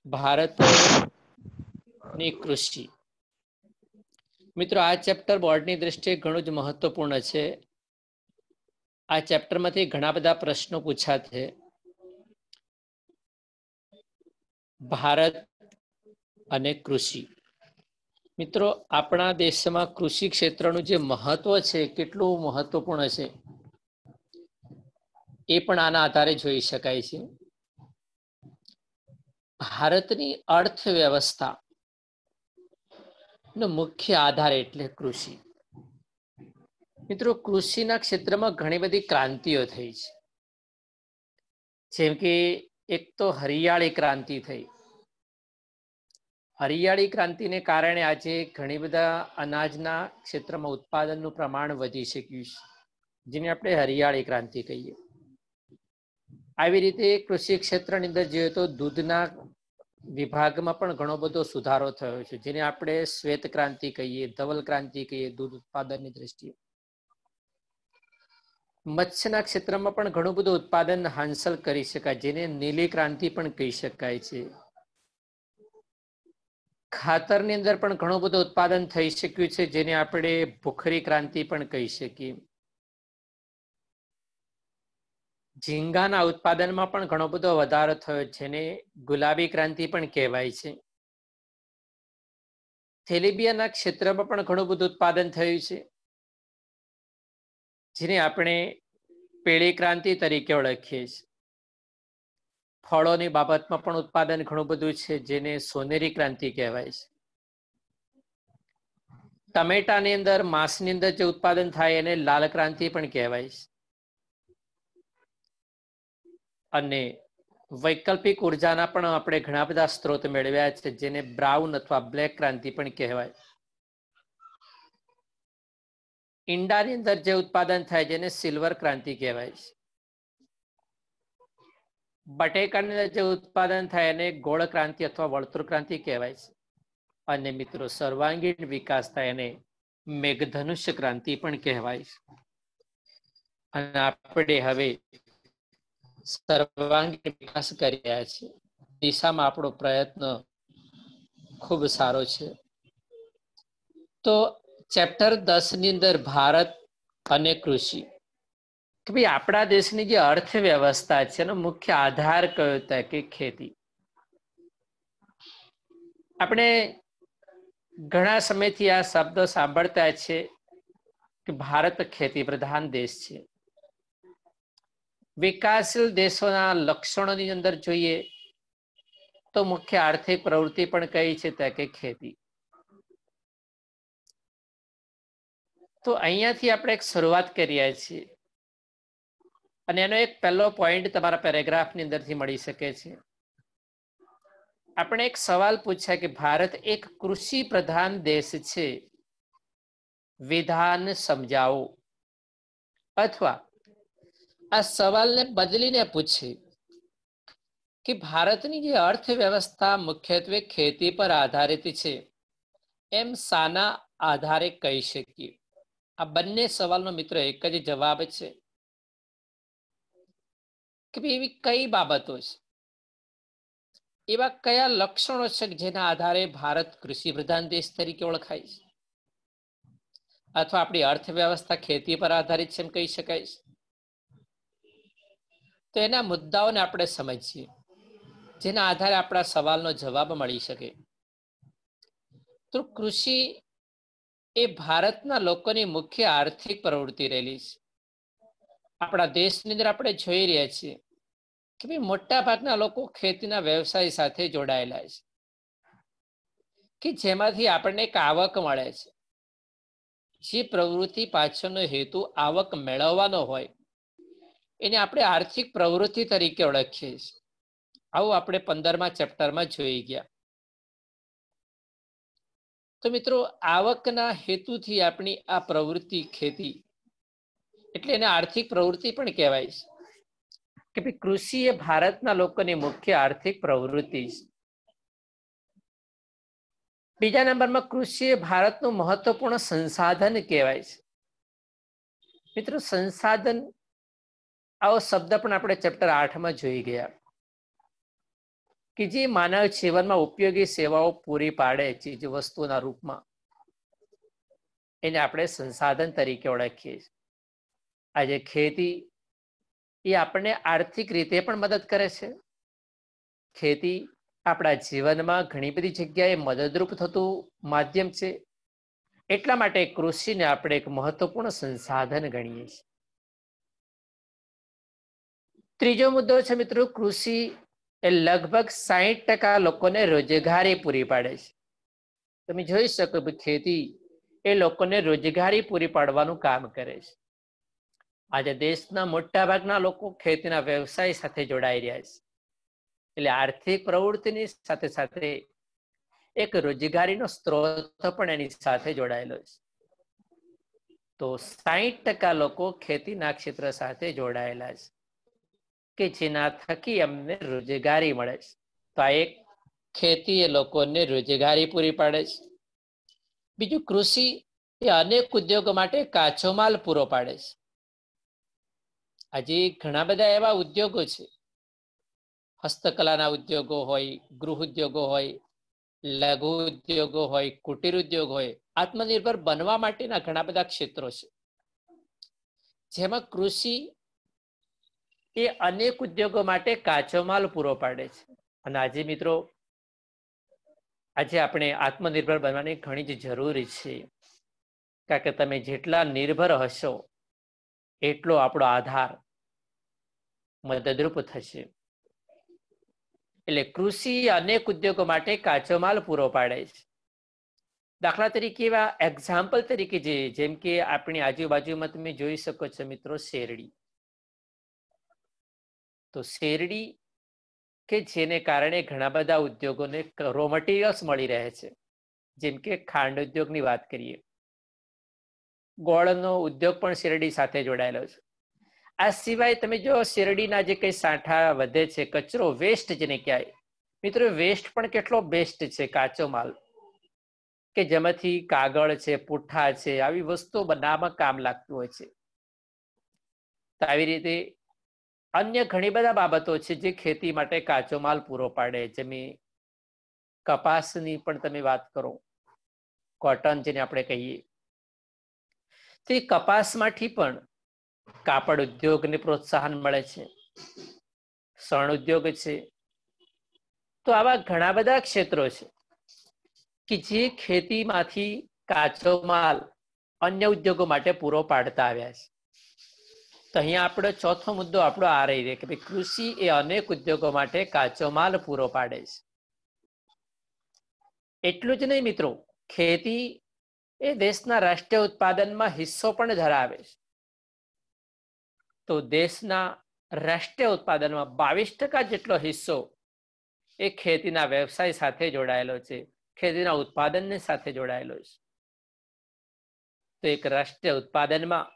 ભારતની કૃષિ. મિત્રો, આ ચેપ્ટર બોર્ડની દ્રષ્ટિએ ઘણું જ મહત્વપૂર્ણ છે. આ ચેપ્ટરમાંથી ઘણા બધા પ્રશ્નો પૂછ્યા છે. ભારત અને કૃષિ. મિત્રો, આપણા દેશમાં કૃષિ ક્ષેત્રનું જે મહત્વ છે, કેટલું મહત્વપૂર્ણ છે, એ પણ આના આધારે જોઈ શકાય છે. ભારતની અર્થવ્યવસ્થા નો મુખ્ય આધાર એટલે કૃષિ. મિત્રો, કૃષિના ક્ષેત્રમાં ઘણી બધી ક્રાંતિઓ થઈ છે. જેમ કે એક તો હરિયાળી ક્રાંતિ થઈ. હરિયાળી ક્રાંતિને કારણે આજે ઘણી બધા અનાજના ક્ષેત્રમાં ઉત્પાદનનું પ્રમાણ વધી શક્યું છે, જેને આપણે હરિયાળી ક્રાંતિ કહીએ. આવી રીતે કૃષિ ક્ષેત્રની અંદર જોઈએ તો દૂધના વિભાગમાં પણ ઘણો બધો સુધારો થયો છે, જેને આપણે શ્વેત ક્રાંતિ કહીએ, ધવલ ક્રાંતિ કહીએ દૂધ ઉત્પાદનની દ્રષ્ટિએ. મત્સ્યના ક્ષેત્રમાં પણ ઘણું બધું ઉત્પાદન હાંસલ કરી શકાય, જેને નીલી ક્રાંતિ પણ કહી શકાય છે. ખાતરની અંદર પણ ઘણું બધું ઉત્પાદન થઈ શક્યું છે, જેને આપણે ભૂખરી ક્રાંતિ પણ કહી શકીએ. ઝીંગાના ઉત્પાદનમાં પણ ઘણો બધો વધારો થયો, જેને ગુલાબી ક્રાંતિ પણ કહેવાય છે. તેલીબિયાના ક્ષેત્રમાં પણ ઘણું બધું ઉત્પાદન થયું છે, જેને આપણે પીળી ક્રાંતિ તરીકે ઓળખીએ છીએ. ફળોની બાબતમાં પણ ઉત્પાદન ઘણું બધું છે, જેને સોનેરી ક્રાંતિ કહેવાય છે. ટમેટાની અંદર માંસની અંદર જે ઉત્પાદન થાય એને લાલ ક્રાંતિ પણ કહેવાય છે. અને વૈકલ્પિક ઉર્જાના પણ આપણે ઘણા બધા સ્ત્રોત મેળવ્યા છે, જેને બ્રાઉન અથવા બ્લેક ક્રાંતિ પણ કહેવાય. ઈંડાની અંદર જે ઉત્પાદન થાય જેને સિલ્વર ક્રાંતિ કહેવાય છે. બટેકાની અંદર જે ઉત્પાદન થાય એને ગોળ ક્રાંતિ અથવા વર્તુળ ક્રાંતિ કહેવાય છે. અને મિત્રો, સર્વાંગીણ વિકાસ થાય એને મેઘધનુષ્ય ક્રાંતિ પણ કહેવાય છે. અને આપણે હવે સર્વાંગીણ વિકાસ કરી રહ્યા છીએ. દિશામાં આપણો પ્રયત્ન ખૂબ સારો છે. તો ચેપ્ટર 10 ની અંદર ભારત અને કૃષિ, કે ભાઈ આપણા દેશની જે અર્થવ્યવસ્થા છે એનો મુખ્ય આધાર કયો થાય કે ખેતી. આપણે ઘણા સમયથી આ શબ્દ સાંભળતા છે કે ભારત ખેતી પ્રધાન દેશ છે. વિકાસશીલ દેશોના લક્ષણોની અંદર જોઈએ તો મુખ્ય આર્થિક પ્રવૃત્તિ પણ કઈ છે તો કે ખેતી. તો અહીંયાથી આપણે એક શરૂઆત કરીએ છીએ અને એનો એક પહેલો પોઈન્ટ તમારા પેરેગ્રાફની અંદરથી મળી શકે છે. આપણે એક સવાલ પૂછ્યા કે ભારત એક કૃષિ પ્રધાન દેશ છે, વિધાન સમજાવો. અથવા આ સવાલને બદલીને પૂછે કે ભારતની જે અર્થવ્યવસ્થા મુખ્યત્વે ખેતી પર આધારિત છે, એમ શાના આધારે કહી શકીએ. આ બંને સવાલનો મિત્રો એક જ જવાબ છે કે એવી કઈ બાબતો છે, એવા કયા લક્ષણો છે જેના આધારે ભારત કૃષિ પ્રધાન દેશ તરીકે ઓળખાય છે, અથવા આપણી અર્થવ્યવસ્થા ખેતી પર આધારિત છે એમ કહી શકાય છે. તો એના મુદ્દાઓને આપણે સમજીએ, જેના આધારે આપણા સવાલનો જવાબ મળી શકે. તો કૃષિ એ ભારતના લોકોની મુખ્ય આર્થિક પ્રવૃત્તિ રહેલી છે. આપણા દેશની અંદર આપણે જોઈ રહ્યા છીએ કે ભાઈ મોટા ભાગના લોકો ખેતીના વ્યવસાય સાથે જોડાયેલા છે, કે જેમાંથી આપણને એક આવક મળે છે. જે પ્રવૃત્તિ પાછળનો હેતુ આવક મેળવવાનો હોય એને આપણે આર્થિક પ્રવૃત્તિ તરીકે ઓળખીએ છીએ. આવું આપણે 15મા ચેપ્ટરમાં જોઈ ગયા. તો મિત્રો, આવકના હેતુથી આપણી આ પ્રવૃત્તિ ખેતી એટલે એને આર્થિક પ્રવૃત્તિ પણ કહેવાય છે, કે ભાઈ કૃષિ એ ભારતના લોકોની મુખ્ય આર્થિક પ્રવૃત્તિ છે. બીજા નંબરમાં કૃષિ એ ભારતનું મહત્વપૂર્ણ સંસાધન કહેવાય છે. મિત્રો, સંસાધન આવો શબ્દ પણ આપણે ચેપ્ટર 8માં જોઈ ગયા. કે જે માનવ જીવનમાં ઉપયોગી સેવાઓ પૂરી પાડે ચીજ વસ્તુના રૂપમાં, એને આપણે સંસાધન તરીકે ઓળખીએ છીએ. આજે ખેતી એ આપણને આર્થિક રીતે પણ મદદ કરે છે. ખેતી આપણા જીવનમાં ઘણી બધી જગ્યાએ મદદરૂપ થતું માધ્યમ છે. એટલા માટે કૃષિને આપણે એક મહત્વપૂર્ણ સંસાધન ગણીએ છીએ. ત્રીજો મુદ્દો છે મિત્રો, કૃષિ એ લગભગ 60% લોકોને રોજગારી પૂરી પાડે છે. તમે જોઈ શકો કે ખેતી એ લોકોને રોજગારી પૂરી પાડવાનું કામ કરે છે. આજે દેશના મોટા ભાગના લોકો ખેતીના વ્યવસાય સાથે જોડાઈ રહ્યા છે. એટલે આર્થિક પ્રવૃત્તિની સાથે સાથે એક રોજગારીનો સ્ત્રોત પણ એની સાથે જોડાયેલો છે. તો 60% લોકો ખેતીના ક્ષેત્ર સાથે જોડાયેલા છે કે જેના થકી અમને રોજગારી મળે છે. તો આ એક ખેતી એ લોકોને રોજગારી પૂરી પાડે છે. બીજું, કૃષિ એ અનેક ઉદ્યોગો માટે કાચો માલ પૂરો પાડે છે. આજે ઘણા બધા એવા ઉદ્યોગો છે, હસ્તકલાના ઉદ્યોગો હોય, ગૃહ ઉદ્યોગો હોય, લઘુ ઉદ્યોગો હોય, કુટીર ઉદ્યોગ હોય, આત્મનિર્ભર બનવા માટેના ઘણા બધા ક્ષેત્રો છે, જેમાં કૃષિ એ અનેક ઉદ્યોગો માટે કાચો માલ પૂરો પાડે છે. અને આજે મિત્રો, આજે આપણે આત્મનિર્ભર બનવાની ઘણી જ જરૂરી છે. કારણ કે તમે જેટલા નિર્ભર હશો એટલો આપણો આધાર મદદરૂપ થશે. એટલે કૃષિ અનેક ઉદ્યોગો માટે કાચો માલ પૂરો પાડે છે. દાખલા તરીકે એવા એક્ઝામ્પલ તરીકે જેમ કે આપણી આજુબાજુમાં તમે જોઈ શકો છો મિત્રો, શેરડી. તો શેરડી કે જેને કારણે ઘણા બધા ઉદ્યોગોને રો મટીરિયલ્સ મળી રહે છે. જેમ કે ખાંડ ઉદ્યોગની વાત કરીએ, ગોળનો ઉદ્યોગ પણ શેરડી સાથે જોડાયેલો છે. આ સિવાય તમે જો શેરડીના જે કઈ સાંઠા વધે છે, કચરો, વેસ્ટ જેને કહેવાય, મિત્રો વેસ્ટ પણ કેટલો બેસ્ટ છે, કાચો માલ, કે જેમાંથી કાગળ છે, પુઠ્ઠા છે, આવી વસ્તુઓ બનાવવામાં કામ લાગતું હોય છે. તો આવી રીતે અન્ય ઘણી બધા બાબતો છે જે ખેતી માટે કાચો માલ પૂરો પાડે. જેમ કપાસની પણ તમે વાત કરો, કોટન જેને આપણે કહીએ, તે કપાસમાંથી પણ કાપડ ઉદ્યોગને પ્રોત્સાહન મળે છે, શણ ઉદ્યોગ છે. તો આવા ઘણા બધા ક્ષેત્રો છે કે જે ખેતીમાંથી કાચો માલ અન્ય ઉદ્યોગો માટે પૂરો પાડતા આવ્યા છે. તો અહીંયા આપણો ચોથો મુદ્દો આપણો આ રહી છે કે ભાઈ કૃષિ એ અનેક ઉદ્યોગો માટે કાચો માલ પૂરો પાડે છે. એટલું જ નહીં મિત્રો, ખેતી એ દેશના રાષ્ટ્રીય ઉત્પાદનમાં હિસ્સો પણ ધરાવે છે. તો દેશના રાષ્ટ્રીય ઉત્પાદનમાં 22% જેટલો હિસ્સો એ ખેતીના વ્યવસાય સાથે જોડાયેલો છે, ખેતીના ઉત્પાદનની સાથે જોડાયેલો છે. તો એક રાષ્ટ્રીય ઉત્પાદનમાં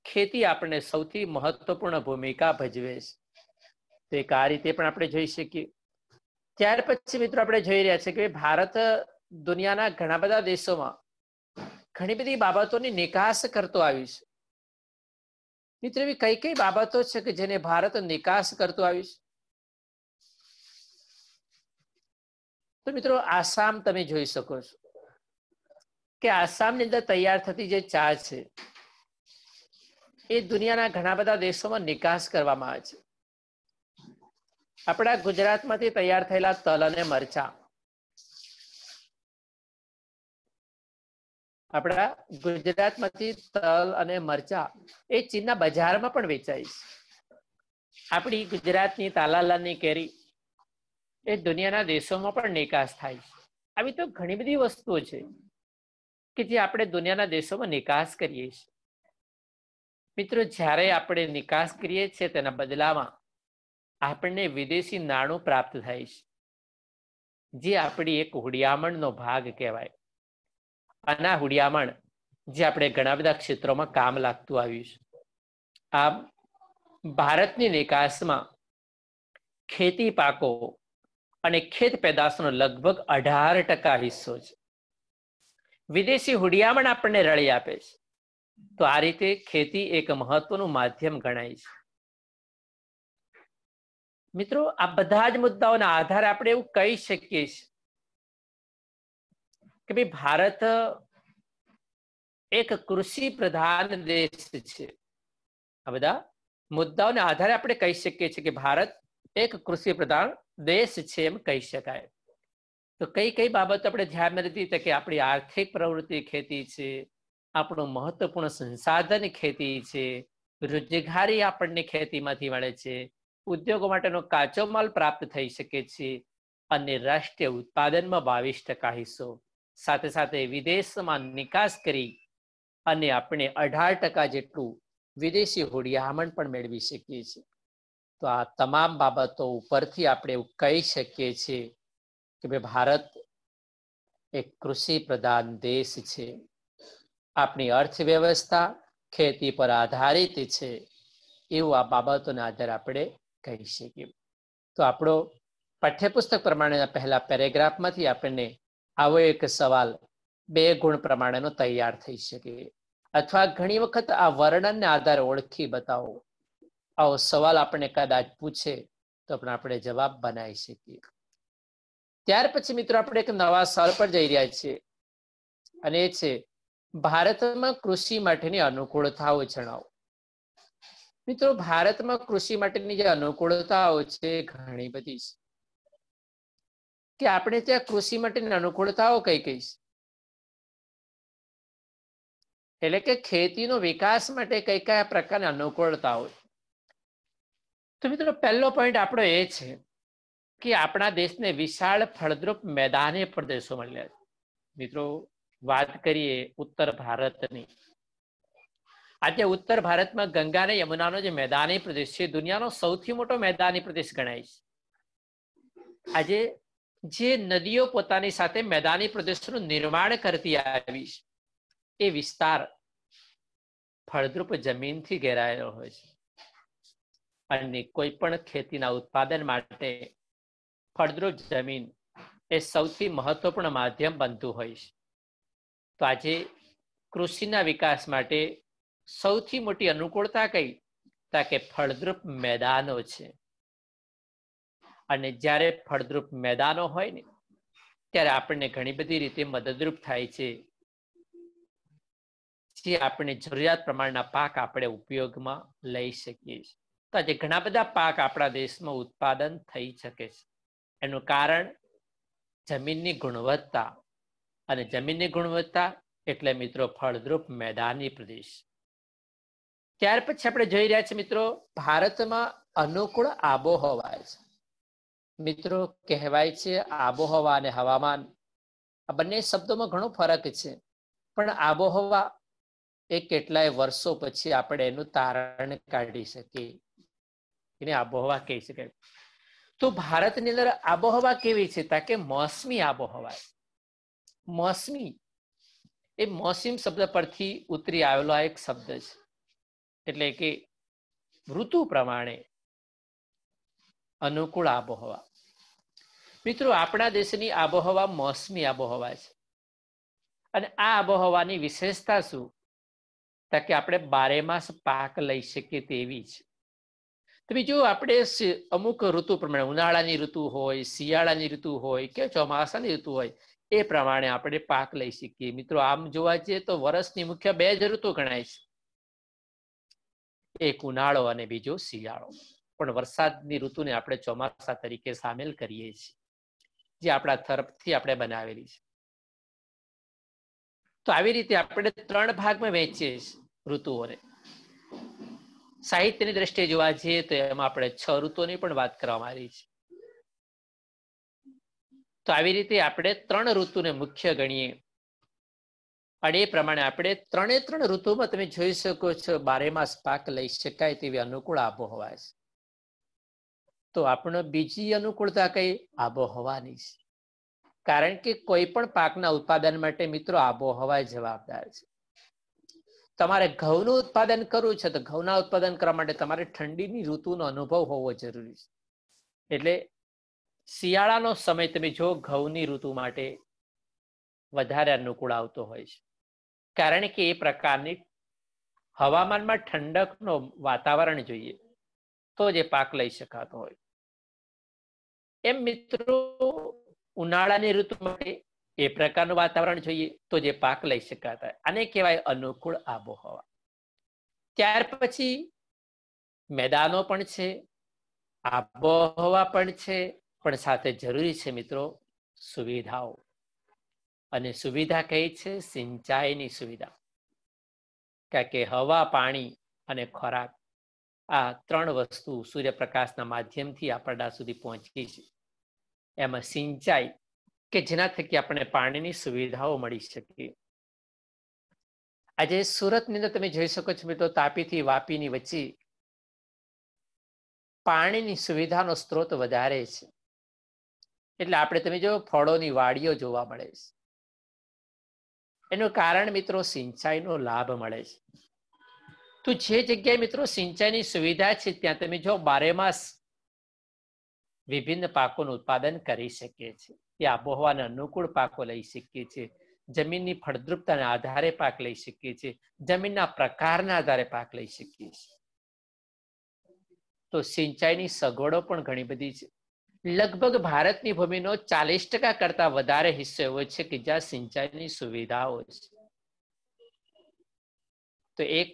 ખેતી આપણને સૌથી મહત્વપૂર્ણ ભૂમિકા ભજવે છે. તો એક આ રીતે પણ આપણે જોઈ શકીએ. ત્યાર પછી મિત્રો આપણે જોઈ રહ્યા છીએ કે ભારત દુનિયાના ઘણા બધા દેશોમાં ઘણી બધી બાબતોની નિકાસ કરતો આવ્યું છે. મિત્રો એવી કઈ કઈ બાબતો છે કે જેને ભારત નિકાસ કરતું આવ્યું છે? તો મિત્રો આસામ તમે જોઈ શકો છો કે આસામની અંદર તૈયાર થતી જે ચા છે એ દુનિયાના ઘણા બધા દેશોમાં નિકાસ કરવામાં આવે છે. આપણા ગુજરાતમાંથી તૈયાર થયેલા તલ અને મરચા આપણા ગુજરાતમાંથી તલ અને મરચા એ ચીનના બજારમાં પણ વેચાય છે. આપણી ગુજરાતની તાલાલાની કેરી એ દુનિયાના દેશોમાં પણ નિકાસ થાય છે. આવી તો ઘણી બધી વસ્તુઓ છે કે જે આપણે દુનિયાના દેશોમાં નિકાસ કરીએ છીએ. મિત્રો જ્યારે આપણે નિકાસ કરીએ છીએ તેના બદલામાં આપણને વિદેશી નાણું પ્રાપ્ત થાય છે, જે આપણી એક હુડિયામણનો ભાગ કહેવાય. અને આ હુડિયામણ જે આપણે ઘણા બધા ક્ષેત્રોમાં કામ લાગતું આવ્યું છે. આમ ભારતની નિકાસમાં ખેતી પાકો અને ખેત પેદાશનો લગભગ 18% હિસ્સો છે. વિદેશી હુડિયામણ આપણને રળી આપે છે. તો આ રીતે ખેતી એક મહત્વનું માધ્યમ ગણાય છે. મિત્રો આ બધા જ મુદ્દાઓના આધારે આપણે એવું કહી શકીએ છીએ કે ભાઈ ભારત એક કૃષિ પ્રધાન દેશ છે. આ બધા મુદ્દાઓના આધારે આપણે કહી શકીએ છીએ કે ભારત એક કૃષિ પ્રધાન દેશ છે એમ કહી શકાય. તો કઈ કઈ બાબતો આપણે ધ્યાનમાં લીધી કે આપણી આર્થિક પ્રવૃત્તિ ખેતી છે, આપણું મહત્વપૂર્ણ સંસાધન ખેતી છે, રોજગારી આપણને ખેતીમાંથી મળે છે, ઉદ્યોગો માટેનો કાચો માલ પ્રાપ્ત થઈ શકે છે, અને રાષ્ટ્રીય ઉત્પાદનમાં 22% હિસ્સો, સાથે સાથે વિદેશમાં નિકાસ કરી અને આપણે 18% જેટલું વિદેશી હુંડિયામણ પણ મેળવી શકીએ છીએ. તો આ તમામ બાબતો ઉપરથી આપણે એવું કહી શકીએ છીએ કે ભાઈ ભારત એક કૃષિ પ્રધાન દેશ છે. આપણી અર્થવ્યવસ્થા ખેતી પર આધારિત છે એવું આ બાબતોના આધારે આપણે કહી શકીએ. તો આપણો પાઠ્યપુસ્તક પ્રમાણેના પહેલા પેરેગ્રાફમાંથી આપણને આવો એક સવાલ 2 ગુણ પ્રમાણેનો તૈયાર થઈ શકે, અથવા ઘણી વખત આ વર્ણનને આધારે ઓળખી બતાવો, આવો સવાલ આપણને કદાચ પૂછે તો પણ આપણે જવાબ બનાવી શકીએ. ત્યાર પછી મિત્રો આપણે એક નવા સવાલ પર જઈ રહ્યા છીએ, અને એ છે ભારતમાં કૃષિ માટેની અનુકૂળતાઓ જણાવો. મિત્રો ભારતમાં કૃષિ માટેની જે અનુકૂળતાઓ છે ઘણી બધી છે. કે આપણે ત્યાં કૃષિ માટેની અનુકૂળતાઓ કઈ કઈ છે, એટલે કે ખેતીનો વિકાસ માટે કઈ કયા પ્રકારની અનુકૂળતાઓ. તો મિત્રો પહેલો પોઈન્ટ આપણો એ છે કે આપણા દેશને વિશાળ ફળદ્રુપ મેદાની પ્રદેશો મળ્યા છે. મિત્રો વાત કરીએ ઉત્તર ભારતની, આજે ઉત્તર ભારતમાં ગંગા અને યમુનાનો જે મેદાની પ્રદેશ છે દુનિયાનો સૌથી મોટો મેદાની પ્રદેશ ગણાય છે. આજે જે નદીઓ પોતાની સાથે મેદાની પ્રદેશનું નિર્માણ કરતી આવી છે એ વિસ્તાર ફળદ્રુપ જમીનથી ઘેરાયેલો હોય છે, અને કોઈ પણ ખેતીના ઉત્પાદન માટે ફળદ્રુપ જમીન એ સૌથી મહત્વપૂર્ણ માધ્યમ બનતું હોય છે. તો આજે કૃષિના વિકાસ માટે સૌથી મોટી અનુકૂળતા કઈ, કે ફળદ્રુપ મેદાનો છે. અને જ્યારે ફળદ્રુપ મેદાનો હોય ને ત્યારે આપણને ઘણી બધી રીતે મદદરૂપ થાય છે, જે આપણે જરૂરિયાત પ્રમાણના પાક આપણે ઉપયોગમાં લઈ શકીએ છીએ. તો આજે ઘણા બધા પાક આપણા દેશમાં ઉત્પાદન થઈ શકે છે. એનું કારણ જમીનની ગુણવત્તા, અને જમીનની ગુણવત્તા એટલે મિત્રો ફળદ્રુપ મેદાની પ્રદેશ. ત્યાર પછી આપણે જોઈ રહ્યા છીએ મિત્રો ભારતમાં અનુકૂળ આબોહવા છે. મિત્રો કહેવાય છે આબોહવા અને હવામાન આ બંને શબ્દોમાં ઘણો ફરક છે, પણ આબોહવા એ કેટલાય વર્ષો પછી આપણે એનું તારણ કાઢી શકીએ, એને આબોહવા કહી શકાય. તો ભારતની અંદર આબોહવા કેવી છે, કે મોસમી આબોહવા. મોસમી એ મોસમ શબ્દ પરથી ઉતરી આવેલો એક શબ્દ છે, એટલે કે ઋતુ પ્રમાણે અનુકૂળ આબોહવા. મિત્રો આપણા દેશની આબોહવા મોસમી આબોહવા છે, અને આ આબોહવાની વિશેષતા શું, કે આપણે 12 માસ પાક લઈ શકીએ તેવી છે. તો બીજું આપણે અમુક ઋતુ પ્રમાણે ઉનાળાની ઋતુ હોય, શિયાળાની ઋતુ હોય કે ચોમાસાની ઋતુ હોય એ પ્રમાણે આપણે પાક લઈ શકીએ. મિત્રો આમ જોવા જઈએ તો વર્ષની મુખ્ય 2 જ ઋતુ ગણાય છે, એક ઉનાળો અને બીજો શિયાળો. પણ વરસાદની ઋતુને આપણે ચોમાસા તરીકે સામેલ કરીએ છીએ, જે આપણા તરફથી આપણે બનાવેલી છે. તો આવી રીતે આપણે 3 ભાગમાં વહેંચીએ ઋતુઓને. સાહિત્યની દ્રષ્ટિએ જોવા જઈએ તો એમાં આપણે 6 ઋતુઓની પણ વાત કરવામાં આવી છે. તો આવી રીતે આપણે 3 ઋતુને મુખ્ય ગણીએ, અને એ પ્રમાણે આપણે 3 ઋતુમાં તમે જોઈ શકો છો 12 માસ પાક લઈ શકાય તેવી અનુકૂળ આબોહવા છે. તો આપણો બીજી અનુકૂળતા કઈ, આબોહવાની છે. કારણ કે કોઈ પણ પાકના ઉત્પાદન માટે મિત્રો આબોહવા જવાબદાર છે. તમારે ઘઉંનું ઉત્પાદન કરવું છે તો ઘઉંના ઉત્પાદન કરવા માટે તમારે ઠંડીની ઋતુનો અનુભવ હોવો જરૂરી છે. એટલે શિયાળાનો સમય તમે જો ઘઉંની ઋતુ માટે વધારે અનુકૂળ આવતો હોય છે, કારણ કે એ પ્રકારની હવામાનમાં ઠંડકનો વાતાવરણ જોઈએ તો જ એ પાક લઈ શકાતો હોય. એમ મિત્રો ઉનાળાની ઋતુ માટે એ પ્રકારનું વાતાવરણ જોઈએ તો જે પાક લઈ શકાતા, આને કહેવાય અનુકૂળ આબોહવા. ત્યાર પછી મેદાનો પણ છે, આબોહવા પણ છે, પણ સાથે જરૂરી છે મિત્રો સુવિધાઓ. અને સુવિધા કઈ છે? સિંચાઈની સુવિધા. કારણ કે હવા, પાણી અને ખોરાક, આ 3 વસ્તુ સૂર્યપ્રકાશના માધ્યમથી આપણા સુધી પહોંચી છે. એમાં સિંચાઈ કે જેના થકી આપણે પાણીની સુવિધાઓ મળી શકે. આજે સુરતની અંદર તમે જોઈ શકો છો મિત્રો, તાપીથી વાપીની વચ્ચે પાણીની સુવિધાનો સ્ત્રોત વધારે છે. એટલે આપણે તમે જો ફળોની વાડીઓ જોવા મળે છે. એનું કારણ મિત્રો સિંચાઈનો લાભ મળે છે. તો જે જગ્યાએ મિત્રો સિંચાઈની સુવિધા છે ત્યાં તમે જો 12 માસ વિભિન્ન પાકોનું ઉત્પાદન કરી શકીએ છીએ. એ આબોહવાને અનુકૂળ પાકો લઈ શકીએ છીએ. જમીનની ફળદ્રુપતાના આધારે પાક લઈ શકીએ છીએ. જમીનના પ્રકારના આધારે પાક લઈ શકીએ છીએ. તો સિંચાઈની સગવડો પણ ઘણી બધી છે. લગભગ ભારતની ભૂમિનો 40% કરતા વધારે હિસ્સો એવો છે કે જ્યાં સિંચાઈની સુવિધાઓ છે. તો એક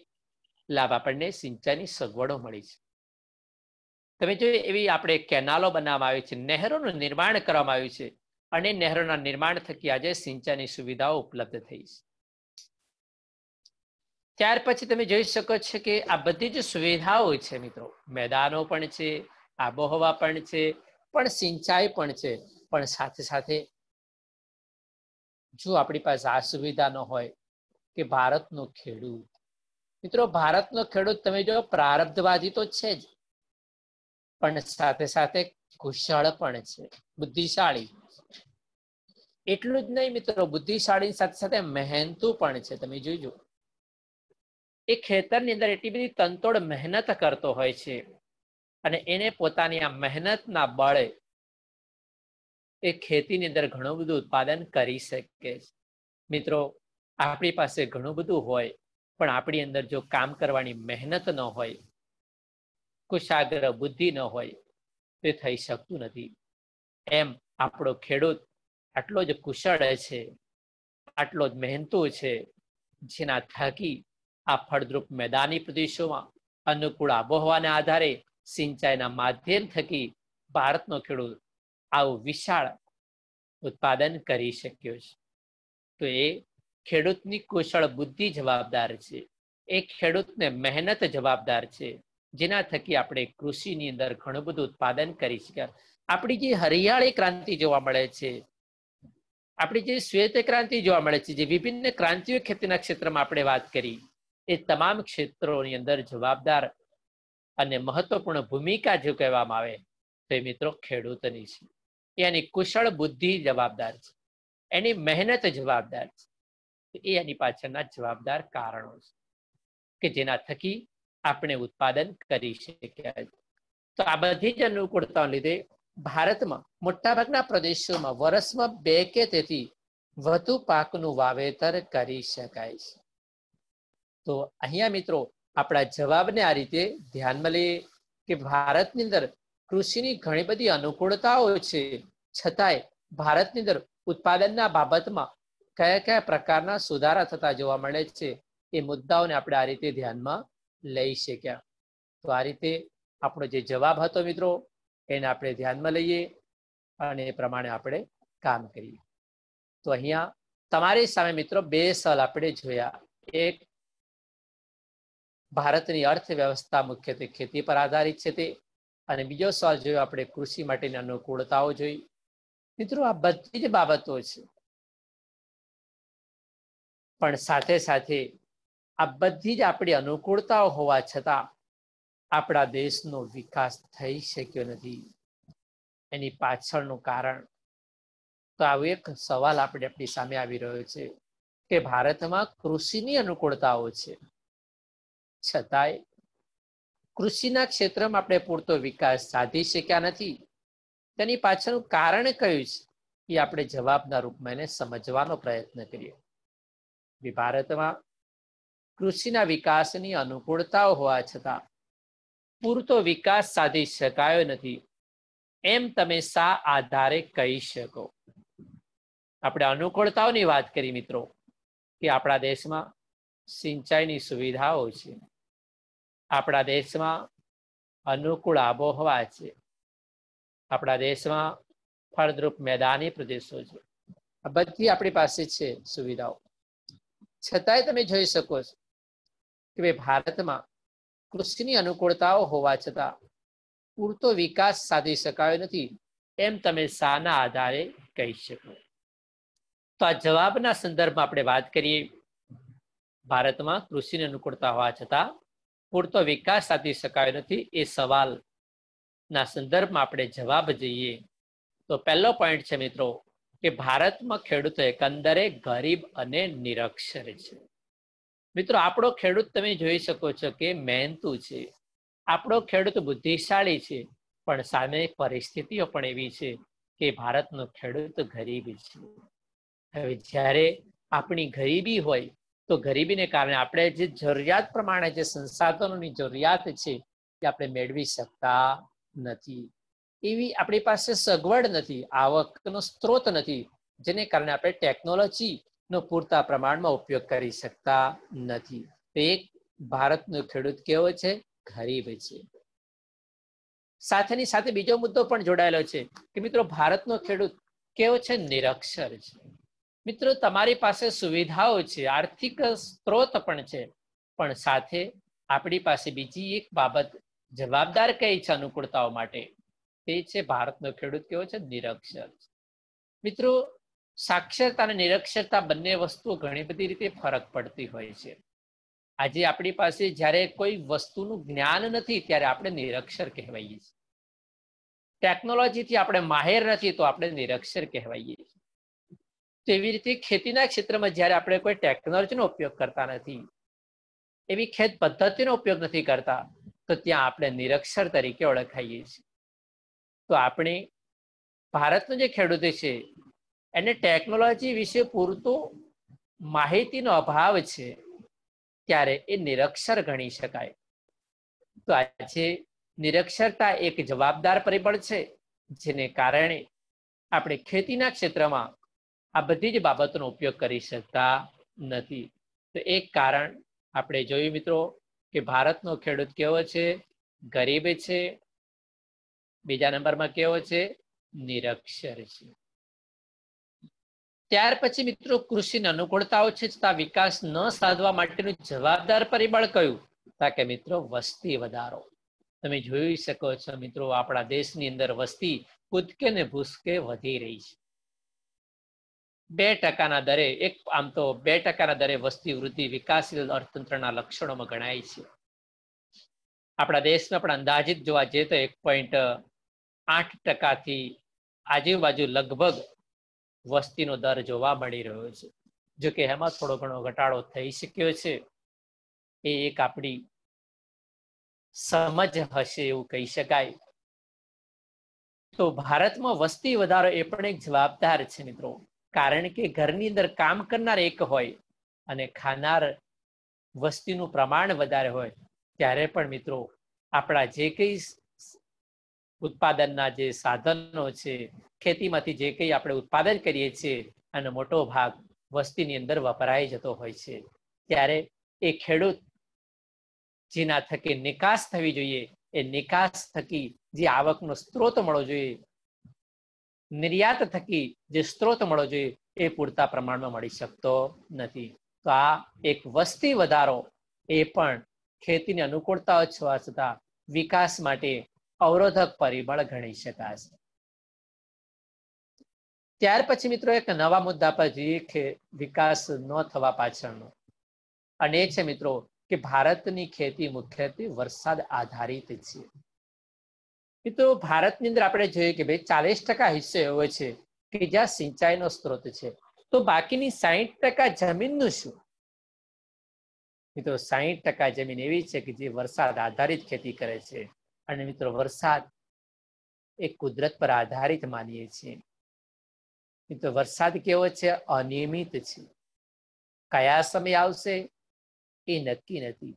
લાભ આપણને સિંચાઈની સગવડો મળી છે. તમે જોઈએ એવી આપણે કેનાલો બનાવવામાં આવી છે, નહેરોનું નિર્માણ કરવામાં આવ્યું છે, અને નહેરોના નિર્માણ થકી આજે સિંચાઈની સુવિધાઓ ઉપલબ્ધ થઈ છે. ત્યાર પછી તમે જોઈ શકો છો કે આ બધી જ સુવિધાઓ છે મિત્રો, મેદાનો પણ છે, આબોહવા પણ છે, પણ સિંચાઈ પણ છે. પણ સાથે સાથે જો આપણી પાસે આ સુવિધા ન હોય કે ભારતનો ખેડૂત, મિત્રો ભારતનો ખેડૂત તમે જો પ્રારબ્ધવાદી તો છે જ, પણ સાથે સાથે કુશળ પણ છે, બુદ્ધિશાળી. એટલું જ નહીં મિત્રો, બુદ્ધિશાળી સાથે સાથે મહેનતુ પણ છે. તમે જોઈજો એ ખેતરની અંદર એટલી બધી તનતોડ મહેનત કરતો હોય છે, અને એને પોતાની આ મહેનતના બળે એ ખેતીની અંદર ઘણું બધું ઉત્પાદન કરી શકે છે. મિત્રો આપણી પાસે ઘણું બધું હોય, પણ આપણી અંદર જો કામ કરવાની મહેનત ન હોય, કુશાગ્ર બુદ્ધિ ન હોય, તે થઈ શકતું નથી. એમ આપણો ખેડૂત આટલો જ કુશળ છે, આટલો જ મહેનતુ છે, જેના થકી આ ફળદ્રુપ મેદાની પ્રદેશોમાં અનુકૂળ આબોહવાના આધારે સિંચાઈના માધ્યમ થકી ભારતનો ખેડૂત આવું વિશાળ ઉત્પાદન કરી શક્યો છે. તો એ ખેડૂતની કુશળ બુદ્ધિ જવાબદાર છે, એ ખેડૂતને મહેનત જવાબદાર છે, જેના થકી આપણે કૃષિની અંદર ઘણું બધું ઉત્પાદન કરી શક્યા. આપણી જે હરિયાળી ક્રાંતિ જોવા મળે છે, આપણી જે શ્વેત ક્રાંતિ જોવા મળે છે, જે વિભિન્ન ક્રાંતિઓ ખેતીના ક્ષેત્રમાં આપણે વાત કરી, એ તમામ ક્ષેત્રોની અંદર જવાબદાર અને મહત્વપૂર્ણ ભૂમિકા જો કહેવામાં આવે તો એ મિત્રો ખેડૂતની છે. એની કુશળ બુદ્ધિ જવાબદાર છે, એની મહેનત જવાબદાર છે. એ એની પાછળના જવાબદાર કારણો છે કે જેના થકી આપણે ઉત્પાદન કરી શક્યા. તો આ બધી જ અનુકૂળતાઓ લીધે ભારતમાં મોટાભાગના પ્રદેશોમાં વર્ષમાં 2 કે તેથી વધુ પાકનું વાવેતર કરી શકાય છે. તો અહીંયા મિત્રો આપણા જવાબને આ રીતે ધ્યાનમાં લઈએ કે ભારતની અંદર કૃષિની ઘણી બધી અનુકૂળતાઓ છે, છતાંય ભારતની અંદર ઉત્પાદનના બાબતમાં કયા કયા પ્રકારના સુધારા થતા જોવા મળે છે, એ મુદ્દાઓને આપણે આ રીતે ધ્યાનમાં લઈ શક્યા. તો આ રીતે આપણો જે જવાબ હતો મિત્રો, એને આપણે ધ્યાનમાં લઈએ અને એ પ્રમાણે આપણે કામ કરીએ. તો અહીંયા તમારી સામે મિત્રો 2 સવાલ આપણે જોયા. એક, ભારતની અર્થવ્યવસ્થા મુખ્યત્વે ખેતી પર આધારિત છે તે, અને બીજો સવાલ જોયો આપણે કૃષિ માટેની અનુકૂળતાઓ જોઈ. મિત્રો આ બધી જ બાબતો છે, પણ સાથે સાથે આ બધી જ આપણી અનુકૂળતાઓ હોવા છતાં આપણા દેશનો વિકાસ થઈ શક્યો નથી. એની પાછળનું કારણ તો આવો એક સવાલ આપણી સામે આવી રહ્યો છે કે ભારતમાં કૃષિની અનુકૂળતાઓ છે, છતાંય કૃષિના ક્ષેત્રમાં આપણે પૂરતો વિકાસ સાધી શક્યા નથી. તેની પાછળનું કારણ કયું છે એ આપણે જવાબના રૂપમાં એને સમજવાનો પ્રયત્ન કરીએ. ભારતમાં કૃષિના વિકાસની અનુકૂળતાઓ હોવા છતાં પૂરતો વિકાસ સાધી શકાયો નથી. એમ તમે શા આધારે કહી શકો? આપણે અનુકૂળતાઓની વાત કરી મિત્રો, કે આપણા દેશમાં સિંચાઈની સુવિધાઓ છે, આપણા દેશમાં અનુકૂળ આબોહવા છે, આપણા દેશમાં ફળદ્રુપ મેદાની પ્રદેશો છે, આ બધી આપણી પાસે છે સુવિધાઓ. છતાંય તમે જોઈ શકો છો કે ભાઈ ભારતમાં કૃષિની અનુકૂળતાઓ હોવા છતાં પૂરતો વિકાસ સાધી શકાયો નથી, એમ તમે શાના આધારે કહી શકો? તો આ જવાબના સંદર્ભમાં આપણે વાત કરીએ. ભારતમાં કૃષિની અનુકૂળતા હોવા છતાં પૂરતો વિકાસ સાધી શકાયો નથી, એ સવાલના સંદર્ભમાં આપણે જવાબ જોઈએ તો પહેલો પોઈન્ટ છે મિત્રો, કે ભારતમાં ખેડૂતો એકંદરે ગરીબ અને નિરક્ષર છે. મિત્રો આપણો ખેડૂત તમે જોઈ શકો છો કે મહેનતુ છે, આપણો ખેડૂત બુદ્ધિશાળી છે, પણ સામે પરિસ્થિતિઓ પણ એવી છે કે ભારતનો ખેડૂત ગરીબ છે. હવે જ્યારે આપણી ગરીબી હોય તો ગરીબીને કારણે આપણે જે જરૂરિયાત પ્રમાણે જે સંસાધનોની જરૂરિયાત છે એ આપણે મેળવી શકતા નથી. એવી આપણી પાસે સગવડ નથી, આવકનો સ્ત્રોત નથી, જેને કારણે આપણે ટેકનોલોજીનો પૂરતા પ્રમાણમાં ઉપયોગ કરી શકતા નથી. તો એક ભારતનો ખેડૂત કેવો છે? ગરીબ છે. સાથેની સાથે બીજો મુદ્દો પણ જોડાયેલો છે કે મિત્રો ભારતનો ખેડૂત કેવો છે? નિરક્ષર છે. મિત્રો તમારી પાસે સુવિધાઓ છે, આર્થિક સ્ત્રોત પણ છે, પણ સાથે આપણી પાસે બીજી એક બાબત જવાબદાર કઈ છે અનુકૂળતાઓ માટે, તે છે ભારતનો ખેડૂત કેવો છે? નિરક્ષર. મિત્રો સાક્ષરતા અને નિરક્ષરતા બંને વસ્તુઓ ઘણી બધી રીતે ફરક પડતી હોય છે. આજે આપણી પાસે જ્યારે કોઈ વસ્તુનું જ્ઞાન નથી ત્યારે આપણે નિરક્ષર કહેવાઈએ છીએ. ટેકનોલોજીથી આપણે માહેર નથી તો આપણે નિરક્ષર કહેવાઈએ છીએ. તેવી રીતે ખેતીના ક્ષેત્રમાં જ્યારે આપણે કોઈ ટેકનોલોજીનો ઉપયોગ કરતા નથી, એવી ખેત પદ્ધતિનો ઉપયોગ નથી કરતા, તો ત્યાં આપણે નિરક્ષર તરીકે ઓળખાઈએ છીએ. તો આપણે ભારતનો જે ખેડૂત છે એને ટેકનોલોજી વિશે પૂરતો માહિતીનો અભાવ છે, ત્યારે એ નિરક્ષર ગણી શકાય. તો આજે નિરક્ષરતા એક જવાબદાર પરિબળ છે, જેને કારણે આપણે ખેતીના ક્ષેત્રમાં આ બધી જ બાબતોનો ઉપયોગ કરી શકતા નથી. તો એક કારણ આપણે જોયું મિત્રો કે ભારતનો ખેડૂત કેવો છે? ગરીબ છે. બીજા નંબરમાં કેવો છે? નિરક્ષર છે. ત્યાર પછી મિત્રો કૃષિની અનુકૂળતાઓ છે છતાં વિકાસ ન સાધવા માટેનું જવાબદાર પરિબળ કયું? કે મિત્રો વસ્તી વધારો. તમે જોઈ શકો છો મિત્રો આપણા દેશની અંદર વસ્તી કૂદકે ને ભૂસકે વધી રહી છે. 2% દરે, આમ તો 2% દરે વસ્તી વૃદ્ધિ વિકાસશીલ અર્થતંત્રના લક્ષણોમાં ગણાય છે. આપણા દેશમાં પણ અંદાજિત જોવા જઈએ તો 1.8% આજુબાજુ લગભગ વસ્તીનો દર જોવા મળી રહ્યો છે. જો કે એમાં થોડો ઘણો ઘટાડો થઈ શક્યો છે, એ એક આપણી સમજ હશે એવું કહી શકાય. તો ભારતમાં વસ્તી વધારો એ પણ એક જવાબદાર છે મિત્રો, કારણ કે ઘરની અંદર કામ કરનાર એક હોય અને ખાનાર વસ્તીનું પ્રમાણ વધારે હોય, ત્યારે પણ મિત્રો આપણા જે કંઈ ઉત્પાદનના જે સાધનો છે, ખેતીમાંથી જે કંઈ આપણે ઉત્પાદન કરીએ છીએ, અને મોટો ભાગ વસ્તીની અંદર વપરાઈ જતો હોય છે. ત્યારે એ ખેડૂત જેના થકી નિકાસ થવી જોઈએ, એ નિકાસ થકી જે આવકનો સ્ત્રોત મળવો જોઈએ, નિર્યાત થકી જે સ્ત્રોત મળવો જોઈએ, એ પૂરતા પ્રમાણમાં મળી શકતો નથી. તો આ એક વસ્તી વધારો એ પણ ખેતીની અનુકૂળતા હોવા છતાં વિકાસ માટે અવરોધક પરિબળ ગણી શકાશે. ત્યાર પછી મિત્રો એક નવા મુદ્દા પર જોઈએ કે વિકાસ ન થવા પાછળનો, અને એ છે મિત્રો કે ભારતની ખેતી મુખ્યત્વે વરસાદ આધારિત છે. મિત્રો ભારતની અંદર આપણે જોઈએ કે ભાઈ 40% હિસ્સો એવો છે કે જ્યાં સિંચાઈનો સ્ત્રોત છે, તો બાકીની 60% જમીનનું શું? મિત્રો 60% જમીન એવી છે કે જે વરસાદ આધારિત ખેતી કરે છે, અને મિત્રો વરસાદ એ કુદરત પર આધારિત માનીએ છીએ. મિત્રો વરસાદ કેવો છે? અનિયમિત છે. કયા સમય આવશે એ નક્કી નથી,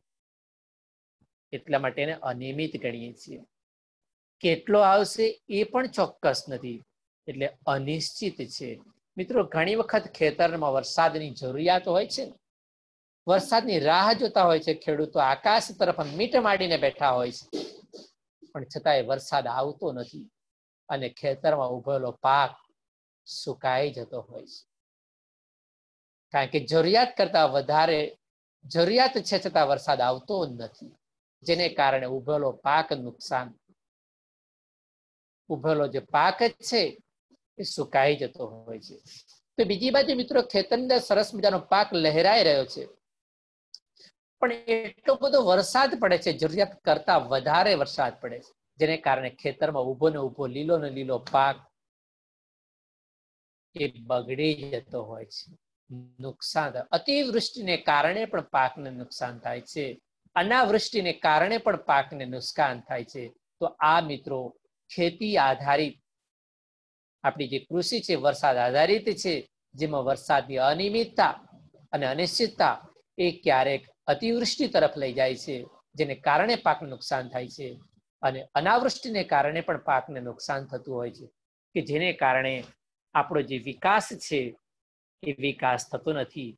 એટલા માટે એને અનિયમિત ગણીએ છીએ. કેટલો આવશે એ પણ ચોક્કસ નથી, એટલે અનિશ્ચિત છે. મિત્રો, ઘણી વખત ખેતરમાં વરસાદની જરૂરિયાત હોય છે, વરસાદની રાહ જોતા હોય છે ખેડૂતો, આકાશ તરફ મીટ માંડીને બેઠા હોય છે, પણ છતાંય વરસાદ આવતો નથી અને ખેતરમાં ઉભેલો પાક સુકાઈ જતો હોય છે. કારણ કે જરૂરિયાત કરતા વધારે જરૂરિયાત છે છતાં વરસાદ આવતો નથી, જેને કારણે ઉભેલો પાક નુકસાન, ઉભેલો જે પાક છે એ સુકાઈ જતો હોય છે. તો બીજી બાજુ મિત્રો, ખેતરની અંદર સરસ મજાનો પાક લહેરાઈ રહ્યો છે, પણ એટલો બધો વરસાદ પડે છે, જરૂરિયાત કરતા વધારે વરસાદ પડે છે, જેને કારણે ખેતરમાં ઉભો ને ઉભો લીલો ને લીલો પાક એ બગડી જતો હોય છે, નુકસાન. અતિવૃષ્ટિને કારણે પણ પાકને નુકસાન થાય છે, અનાવૃષ્ટિને કારણે પણ પાકને નુકસાન થાય છે. તો આ મિત્રો ખેતી આધારિત આપણી જે કૃષિ છે વરસાદ આધારિત છે, જેમાં વરસાદની અનિયમિતતા અને અનિશ્ચિતતા એ ક્યારેક અતિવૃષ્ટિ તરફ લઈ જાય છે, જેને કારણે પાકને નુકસાન થાય છે, અને અનાવૃષ્ટિને કારણે પણ પાકને નુકસાન થતું હોય છે, કે જેને કારણે આપણો જે વિકાસ છે એ વિકાસ થતો નથી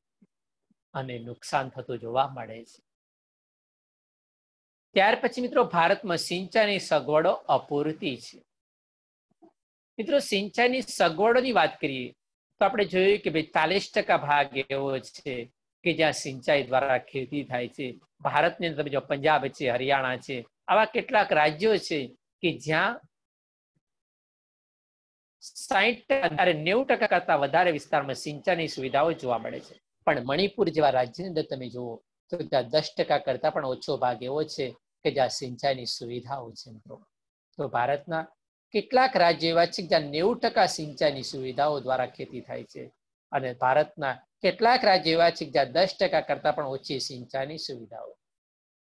અને નુકસાન થતું જોવા મળે છે. ત્યાર પછી મિત્રો, ભારતમાં સિંચાઈની સગવડો અપૂરતી છે. મિત્રો, સિંચાઈની સગવડોની વાત કરીએ તો આપણે જોયું કે ભાઈ 40% ભાગ એવો છે કે જ્યાં સિંચાઈ દ્વારા ખેતી થાય છે. ભારતની અંદર જો પંજાબ છે, હરિયાણા છે, આવા કેટલાક રાજ્યો છે કે જ્યાં 60% અને 90% કરતા વધારે વિસ્તારમાં સિંચાઈની સુવિધાઓ જોવા મળે છે. પણ મણિપુર જેવા રાજ્યની અંદર તમે જુઓ તો ત્યાં 10% કરતા પણ ઓછો ભાગ એવો છે કે જ્યાં સિંચાઈની સુવિધાઓ છે. મિત્રો, તો ભારતના કેટલાક રાજ્યો એવા છે જ્યાં 90% સિંચાઈની સુવિધાઓ દ્વારા ખેતી થાય છે, અને ભારતના કેટલાક રાજ્યો એવા છે જ્યાં 10% કરતા પણ ઓછી સિંચાઈની સુવિધાઓ.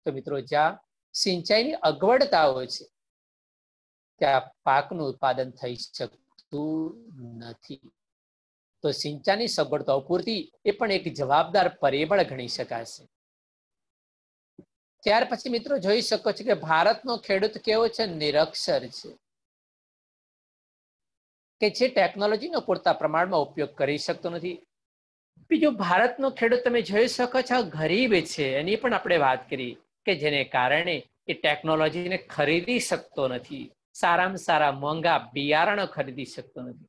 તો મિત્રો, જ્યાં સિંચાઈની અગવડતાઓ છે ત્યાં પાકનું ઉત્પાદન થઈ શકતું નથી. તો સિંચાઈની સગવડતાઓ પૂરતી એ પણ એક જવાબદાર પરિબળ ગણી શકાશે. ત્યાર પછી મિત્રો જોઈ શકો છો કે ભારતનો ખેડૂત કેવો છે? નિરક્ષર છે, કે જે ટેકનોલોજીનો પૂરતા પ્રમાણમાં ઉપયોગ કરી શકતો નથી. બીજું, ભારતનો ખેડૂત તમે જોઈ શકો છો ગરીબ છે, એની પણ આપણે વાત કરી કે જેને કારણે એ ટેકનોલોજીને ખરીદી શકતો નથી, સારામાં સારા મોંઘા બિયારણો ખરીદી શકતો નથી.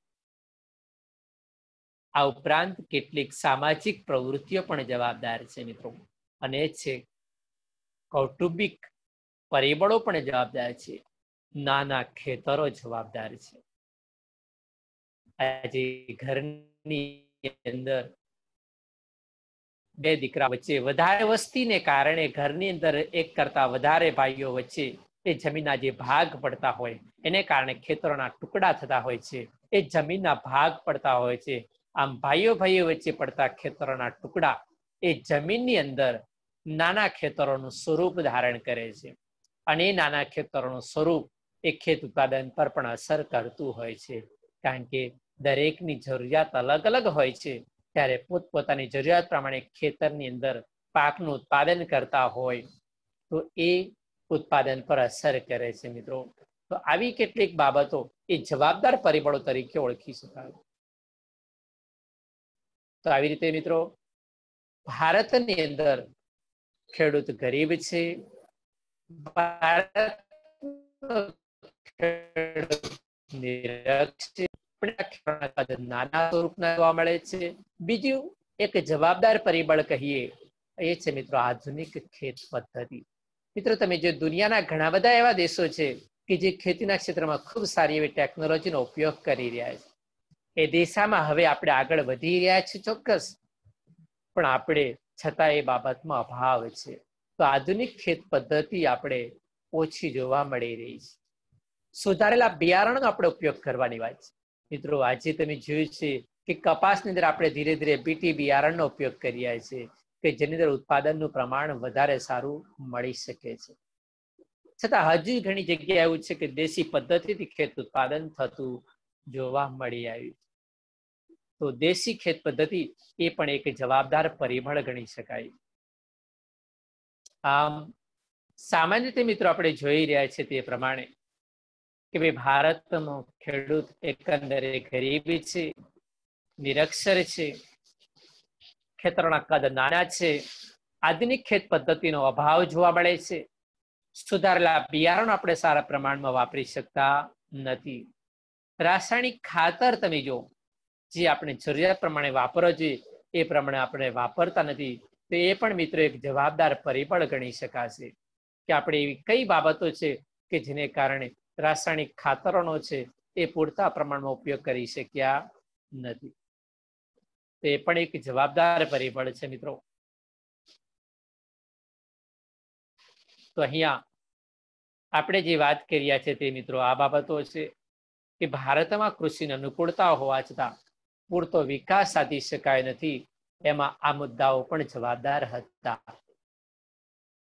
આ ઉપરાંત કેટલીક સામાજિક પ્રવૃત્તિઓ પણ જવાબદાર છે મિત્રો, અને છે કૌટુંબિક પરિબળો પણ જવાબદાર છે, નાના ખેતરો જવાબદાર છે. આજે ઘરની અંદર બે દીકરા વચ્ચે વધારે વસ્તીને કારણે ઘરની અંદર એક કરતા વધારે ભાઈઓ વચ્ચે એ જમીનના જે ભાગ પડતા હોય એને કારણે ખેતરોના ટુકડા થતા હોય છે, એ જમીનના ભાગ પડતા હોય છે. આમ ભાઈઓ વચ્ચે પડતા ખેતરોના ટુકડા એ જમીનની અંદર નાના ખેતરોનું સ્વરૂપ ધારણ કરે છે, અને એ નાના ખેતરોનું સ્વરૂપ એ ખેત ઉત્પાદન પર પણ અસર કરતું હોય છે. કારણ કે દરેકની જરૂરિયાત અલગ અલગ હોય છે, ત્યારે પોતપોતાની જરૂરિયાત પ્રમાણે ખેતરની અંદર પાકનું ઉત્પાદન કરતા હોય તો એ ઉત્પાદન પર અસર કરે છે. મિત્રો, તો આવી કેટલીક બાબતો એ જવાબદાર પરિબળો તરીકે ઓળખી શકાય. તો આવી રીતે મિત્રો, ભારતની અંદર ખેડૂત ગરીબ છે, નાના સ્વરૂપના જોવા મળે છે. બીજું એક જવાબદાર પરિબળ કહીએ એ છે મિત્રો આધુનિક ખેત પદ્ધતિ. મિત્રો, તમે જો દુનિયાના ઘણા બધા એવા દેશો છે કે જે ખેતીના ક્ષેત્રમાં ખૂબ સારી એવી ટેકનોલોજીનો ઉપયોગ કરી રહ્યા છે. એ દિશામાં હવે આપણે આગળ વધી રહ્યા છીએ ચોક્કસ, પણ આપણે છતાં એ બાબતમાં અભાવ છે. તો આધુનિક ખેત પદ્ધતિ આપણે ઓછી જોવા મળી રહી છે. સુધારેલા બિયારણનો આપણે ઉપયોગ કરવાની વાત છે. મિત્રો, આજે તમે જોયું છે કે કપાસની અંદર આપણે ધીરે ધીરે બીટી બિયારણનો ઉપયોગ કરીએ છીએ કે જેની અંદર ઉત્પાદનનું પ્રમાણ વધારે સારું મળી શકે છે. છતાં હજુ ઘણી જગ્યા એવું છે કે દેશી પદ્ધતિથી ખેત ઉત્પાદન થતું જોવા મળી આવ્યું. તો દેશી ખેત પદ્ધતિ એ પણ એક જવાબદાર પરિબળ ગણી શકાય. આમ સામાન્ય રીતે મિત્રો આપણે જોઈ રહ્યા છીએ તે પ્રમાણે કે ભાઈ ભારતનો ખેડૂત એકંદરે ગરીબ છે, નિરક્ષર છે, ખેતરોના કદ નાના છે, આધુનિક ખેત પદ્ધતિનો અભાવ જોવા મળે છે, સુધારેલા બિયારણ આપણે સારા પ્રમાણમાં વાપરી શકતા નથી, રાસાયણિક ખાતર તમે જો જે આપણે જરૂરિયાત પ્રમાણે વાપરવો જોઈએ એ પ્રમાણે આપણે વાપરતા નથી. તો એ પણ મિત્રો એક જવાબદાર પરિબળ ગણી શકાશે કે આપણે એવી કઈ બાબતો છે કે જેને કારણે રાસાયણિક ખાતરોનો છે એ પૂરતા પ્રમાણમાં ઉપયોગ કરી શક્યા નથી. તો એ પણ એક જવાબદાર પરિબળ છે મિત્રો. તો અહીંયા આપણે જે વાત કર્યા છે તે મિત્રો આ બાબતો છે કે ભારતમાં કૃષિની અનુકૂળતા હોવા છતાં પૂરતો વિકાસ સાધી શકાય નથી. એમાં આ મુદ્દાઓ પણ જવાબદાર હતા.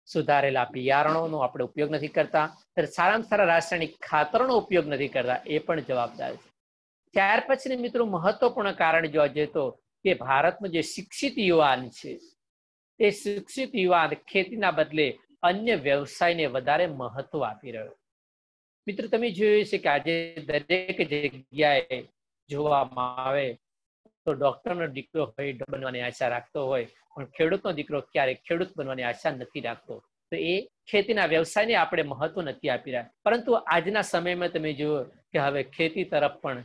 સુધારેલા બિયારણોનો આપણે ઉપયોગ નથી કરતા, સારામાં સારા રાસાયણિક ખાતરોનો ઉપયોગ નથી કરતા, એ પણ જવાબદાર છે. ત્યાર પછી મિત્રો મહત્વપૂર્ણ કારણ જોવા જઈએ તો કે ભારતનું જે શિક્ષિત યુવાન છે તે શિક્ષિત યુવાન ખેતીના બદલે અન્ય વ્યવસાયને વધારે મહત્વ આપી રહ્યો. મિત્રો તમે જોયું છે કે આજે દરેક જગ્યાએ જોવામાં આવે તો ડોક્ટરનો દીકરો હોય બનવાની આશા રાખતો હોય, પણ ખેડૂતનો દીકરો ક્યારેક ખેડૂત બનવાની આશા નથી રાખતો. તો એ ખેતીના વ્યવસાયને આપણે મહત્વ નથી આપી રહ્યા. પરંતુ આજના સમયમાં તમે જુઓ કે હવે ખેતી તરફ પણ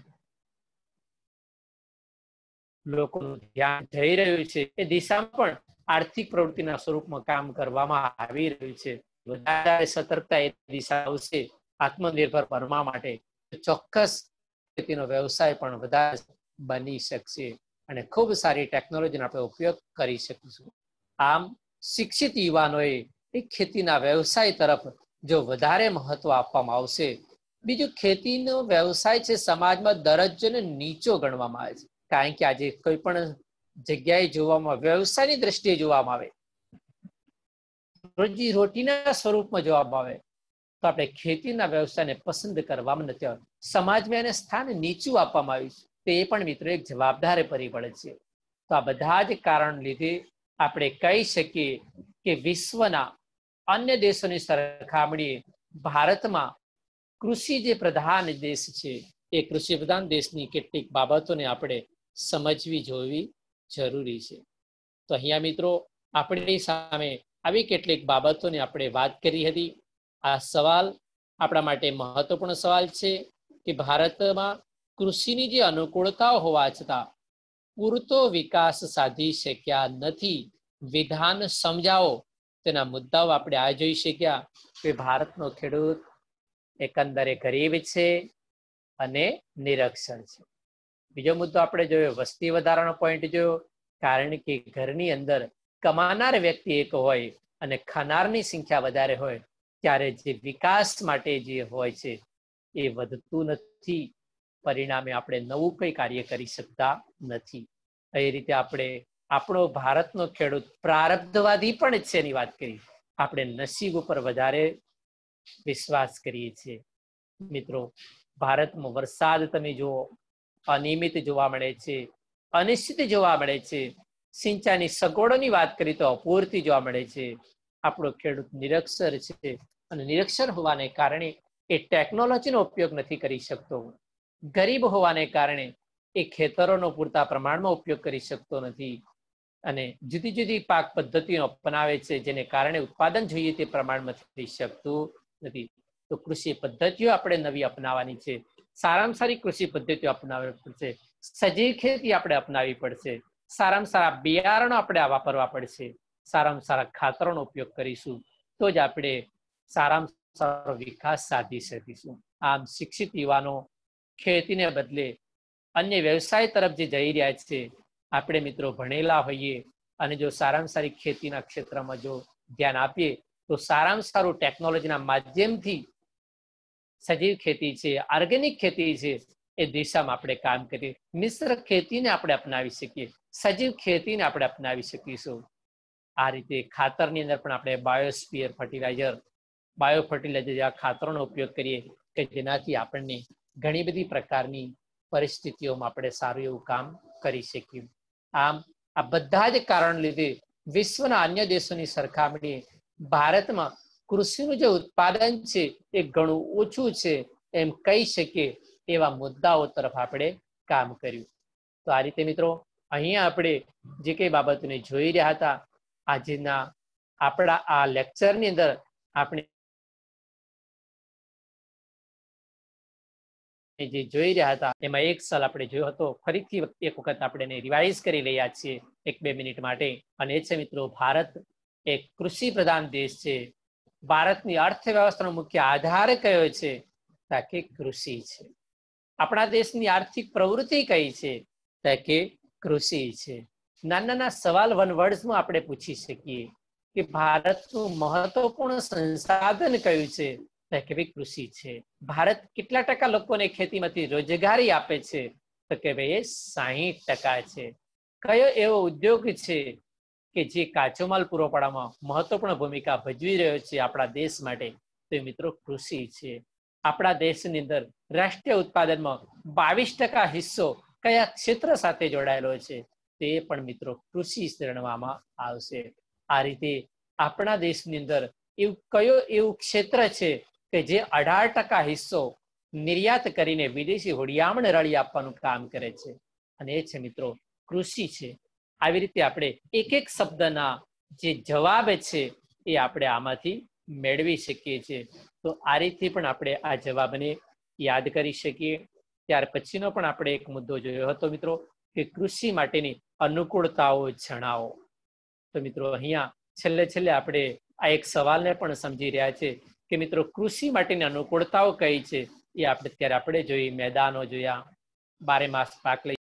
લોકોનું ધ્યાન જઈ રહ્યું છે. એ દિશામાં પણ આર્થિક પ્રવૃત્તિના સ્વરૂપમાં કામ કરવામાં આવી રહ્યું છે. વધારે સતર્કતા એ દિશા આવશે આત્મનિર્ભર બનવા માટે. ચોક્કસ ખેતીનો વ્યવસાય પણ વધારે બની શકશે અને ખૂબ સારી ટેકનોલોજીનો આપણે ઉપયોગ કરી શકીશું. આમ શિક્ષિત યુવાનોએ એ ખેતીના વ્યવસાય તરફ જો વધારે મહત્વ આપવામાં આવશે. બીજું, ખેતીનો વ્યવસાય છે સમાજમાં દરજ્જોને નીચો ગણવામાં આવે છે. કારણ કે આજે કોઈ પણ જગ્યાએ જોવામાં વ્યવસાયની દ્રષ્ટિએ જોવામાં આવે, રોજી રોટીના સ્વરૂપમાં જોવામાં આવે તો આપણે ખેતીના વ્યવસાયને પસંદ કરવામાં નથી આવતું. સમાજમાં એને સ્થાન નીચું આપવામાં આવ્યું છે. તે પણ મિત્રો એક જવાબદાર પરિબળ છે. તો આ બધા જ કારણ લીધે આપણે કહી શકીએ કે વિશ્વના અન્ય દેશોની સરખામણીએ ભારતમાં કૃષિ જે પ્રધાન દેશ છે એ કૃષિ પ્રધાન દેશની કેટલીક બાબતોને આપણે સમજવી જોવી જરૂરી છે. તો અહીંયા મિત્રો આપણી સામે આવી કેટલીક બાબતોની આપણે વાત કરી હતી. આ સવાલ આપણા માટે મહત્વપૂર્ણ સવાલ છે કે ભારતમાં કૃષિની જે અનુકૂળતાઓ હોવા છતાં પૂરતો વિકાસ સાધી શક્યા નથી. વિધાન સમજાવો તેના મુદ્દાઓ આપણે આ જોઈ શક્યા કે ભારતનો ખેડૂત એકંદરે ગરીબ છે અને નિરક્ષર છે. બીજો મુદ્દો આપણે જોયો વસ્તી વધારાનો પોઈન્ટ જોયો. કારણ કે ઘરની અંદર કમાનાર વ્યક્તિ એક હોય અને ખાનારની સંખ્યા વધારે હોય ત્યારે જે વિકાસ માટે જે હોય છે એ વધતું નથી. પરિણામે આપણે નવું કંઈ કાર્ય કરી શકતા નથી. એ રીતે આપણે આપણો ભારતનો ખેડૂત પ્રારબ્ધવાદી પણ છે એની વાત કરી. આપણે નસીબ ઉપર વધારે વિશ્વાસ કરીએ છીએ. મિત્રો ભારતમાં વરસાદ તમે જુઓ અનિયમિત જોવા મળે છે, અનિશ્ચિત જોવા મળે છે. સિંચાઈની સગવડોની વાત કરી તો અપૂરતી જોવા મળે છે. આપણો ખેડૂત નિરક્ષર છે અને નિરક્ષર હોવાને કારણે એ ટેકનોલોજીનો ઉપયોગ નથી કરી શકતો. ગરીબ હોવાને કારણે એ ખેતરોનો પૂરતા પ્રમાણમાં ઉપયોગ કરી શકતો નથી અને જુદી જુદી પાક પદ્ધતિઓ અપનાવે છે જેને કારણે ઉત્પાદન જોઈએ તે પ્રમાણમાં થઈ શકતું નથી. તો કૃષિ પદ્ધતિઓ આપણે નવી અપનાવવાની છે. સારામાં સારી કૃષિ પદ્ધતિઓ અપનાવવી પડશે. સજીવ ખેતી આપણે અપનાવવી પડશે. સારામાં સારા બિયારણો આપણે વાપરવા પડશે. સારામાં સારા ખાતરોનો ઉપયોગ કરીશું તો જ આપણે સારામાં સારો વિકાસ સાધી શકીશું. આમ શિક્ષિત યુવાનો ખેતીને બદલે અન્ય વ્યવસાય તરફ જે જઈ રહ્યા છે, આપણે મિત્રો ભણેલા હોઈએ અને જો સારામાં સારી ખેતીના ક્ષેત્રમાં જો ધ્યાન આપીએ તો સારામાં સારું ટેકનોલોજીના માધ્યમથી સજીવ ખેતી છે, ઓર્ગેનિક ખેતી છે એ દિશામાં આપણે કામ કરીએ. મિશ્ર ખેતીને આપણે અપનાવી શકીએ, સજીવ ખેતીને આપણે અપનાવી શકીશું. આ રીતે ખાતરની અંદર પણ આપણે બાયોસ્ફિયર ફર્ટિલાઇઝર, બાયો ફર્ટિલાઇઝર જેવા ખાતરોનો ઉપયોગ કરીએ કે જેનાથી આપણને ઘણી બધી પ્રકારની પરિસ્થિતિઓમાં આપણે સારું એવું કામ કરી શકીએ. આમ આ બધા જ કારણ લીધે વિશ્વના અન્ય દેશોની સરખામણીએ ભારતમાં કૃષિનું જે ઉત્પાદન છે એ ઘણું ઓછું છે. એમ કહી શકીએ એવા મુદ્દાઓ તરફ આપણે કામ કર્યું. તો આ રીતે મિત્રો અહીંયા આપણે જે કઈ બાબતોને જોઈ રહ્યા હતા, આજના આપણા આ લેક્ચરની અંદર આપણે જે જોઈ રહ્યા હતા એમાં એક સાલ આપણે જોયો હતો, ફરીથી એક વખત આપણે રિવાઇઝ કરી રહ્યા છીએ 1-2 મિનિટ માટે. અને એ છે મિત્રો, ભારત એક કૃષિ પ્રધાન દેશ છે. ભારતની અર્થવ્યવસ્થાનો મુખ્ય આધાર કયો છે? કે કૃષિ છે. આપણા દેશની આર્થિક પ્રવૃત્તિ કઈ છે? કે કૃષિ છે. નાના નાના સવાલ વન વર્ડ્સમાં આપણે પૂછી શકીએ કે ભારતનું મહત્વપૂર્ણ સંસાધન કયું છે? કે ભાઈ કૃષિ છે. ભારત કેટલા ટકા લોકોને ખેતીમાંથી રોજગારી આપે છે? તો કે ભાઈ 60% છે. કયો એવો ઉદ્યોગ છે કે જે કાચો માલ પૂરો પાડવામાં મહત્વપૂર્ણ ભૂમિકા ભજવી રહ્યો છે આપણા દેશ માટે? તો મિત્રો કૃષિ છે. આપણા દેશની અંદર રાષ્ટ્રીય ઉત્પાદનમાં 22% હિસ્સો કયા ક્ષેત્ર સાથે જોડાયેલો છે? તે પણ મિત્રો કૃષિ ગણવામાં આવશે. આ રીતે આપણા દેશની અંદર એવું ક્ષેત્ર છે કે જે 18% હિસ્સો નિર્યાત કરીને વિદેશી હુડિયામણ રળી આપવાનું કામ કરે છે, અને એ છે મિત્રો કૃષિ છે. આવી રીતે આપણે એક એક શબ્દના જે જવાબ છે એ આપણે આમાંથી મેળવી શકીએ છીએ. તો આ રીતે પણ આપણે આ જવાબને યાદ કરી શકીએ. ત્યાર પછીનો પણ આપણે એક મુદ્દો જોયો હતો મિત્રો, કે કૃષિ માટેની અનુકૂળતાઓ જણાવો. તો મિત્રો અહીંયા છેલ્લે આપણે આ એક સવાલને પણ સમજી રહ્યા છે કે મિત્રો કૃષિ માટેની અનુકૂળતાઓ કઈ છે? એ આપણે જોઈ, મેદાનો જોયા, 12 માસ પાક લઈ